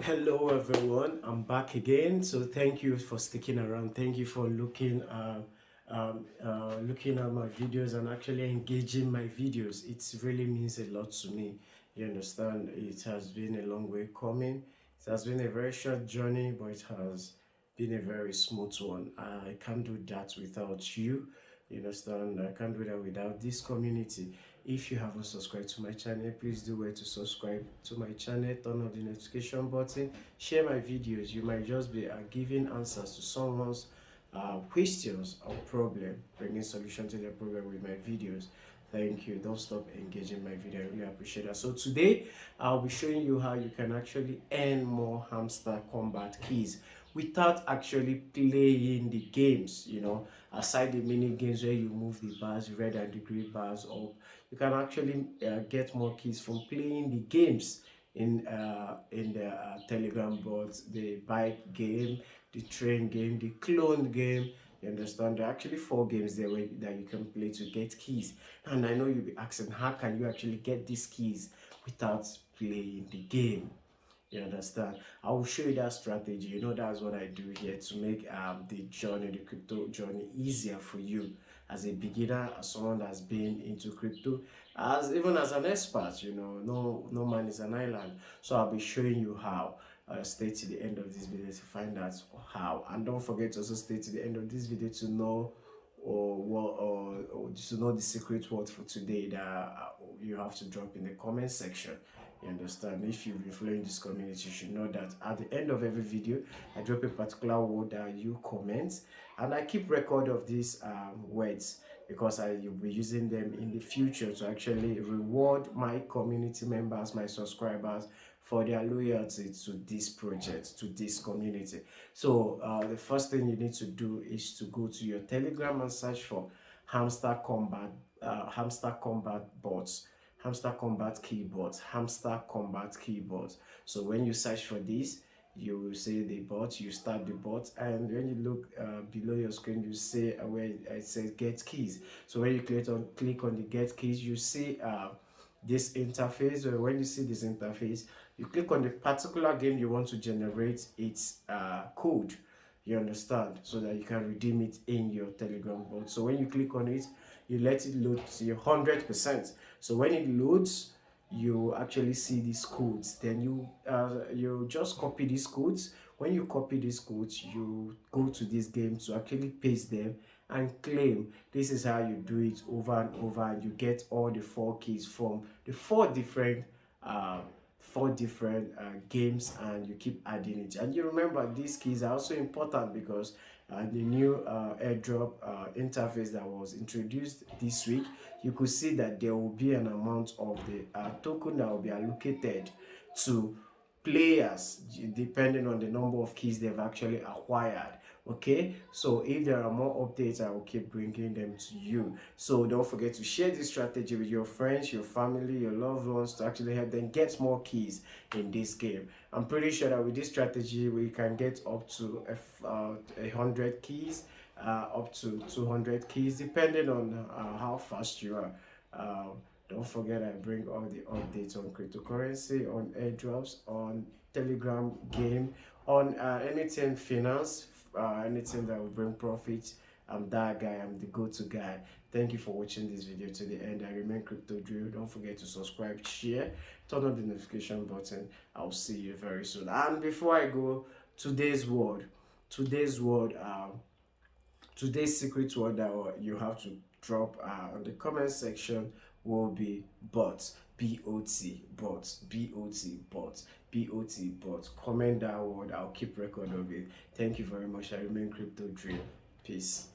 Hello everyone, I'm back again. So thank you for sticking around. Thank you for looking at my videos and actually engaging my videos. It really means a lot to me. You understand? It has been a long way coming. It has been a very short journey, but it has been a very smooth one. I can't do that without you. You understand? I can't do that without this community. If you haven't subscribed to my channel, please do wait to subscribe to my channel, turn on the notification button, share my videos. You might just be giving answers to someone's questions or problem, bringing solution to their problem with my videos. Thank you. Don't stop engaging my video. I really appreciate that. So today I'll be showing you how you can actually earn more Hamster Kombat Keys without actually playing the games. Aside the mini games where you move the bars, red and the green bars up, you can actually get more keys from playing the games in the Telegram bots, the bike game, the train game, the clone game. You understand? There are actually 4 games there that you can play to get keys. And I know you'll be asking, how can you actually get these keys without playing the game? You understand? I will show you that strategy. That's what I do here to make the crypto journey easier for you as a beginner, as someone that's been into crypto, as even as an expert. No man is an island. So I'll be showing you how. Stay to the end of this video to find out how, and don't forget to also stay to the end of this video to know or to know the secret word for today that you have to drop in the comment section. You understand? If you've been following this community, you should know that at the end of every video I drop a particular word that you comment, and I keep record of these words because I will be using them in the future to actually reward my community members, my subscribers, for their loyalty to this project, to this community. So the first thing you need to do is to go to your Telegram and search for Hamster Kombat bots, Hamster Kombat keyboards, Hamster Kombat keyboards. So when you search for this, you will see the bot, you start the bot, and when you look below your screen, you see where it says get keys. So when you click on the get keys, you see this interface. Or when you see this interface, you click on the particular game you want to generate its code. You understand? So that you can redeem it in your Telegram bot. So when you click on it, you let it load to 100%. So when it loads, you actually see these codes. Then you just copy these codes. When you copy these codes, you go to this game to actually paste them and claim. This is how you do it over and over, and you get all the 4 keys from the four different games, and you keep adding it. And you remember, these keys are also important because the new airdrop interface that was introduced this week, you could see that there will be an amount of the token that will be allocated to players depending on the number of keys they've actually acquired. Okay, so if there are more updates, I will keep bringing them to you. So don't forget to share this strategy with your friends, your family, your loved ones, to actually help them get more keys in this game. I'm pretty sure that with this strategy we can get up to 100 keys, up to 200 keys, depending on how fast you are. Don't forget, I bring all the updates on cryptocurrency, on airdrops, on Telegram game, on anything finance, anything that will bring profits. I'm that guy. I'm the go-to guy. Thank you for watching this video to the end. I remain Crypto Drill. Don't forget to subscribe, share, turn on the notification button. I'll see you very soon. And before I go, today's secret word that you have to drop on the comment section will be bots. B-O-T, bots, B-O-T, bots, B-O-T, bots. Comment that word. I'll keep record of it. Thank you very much. I remain Crypto Drill. Peace.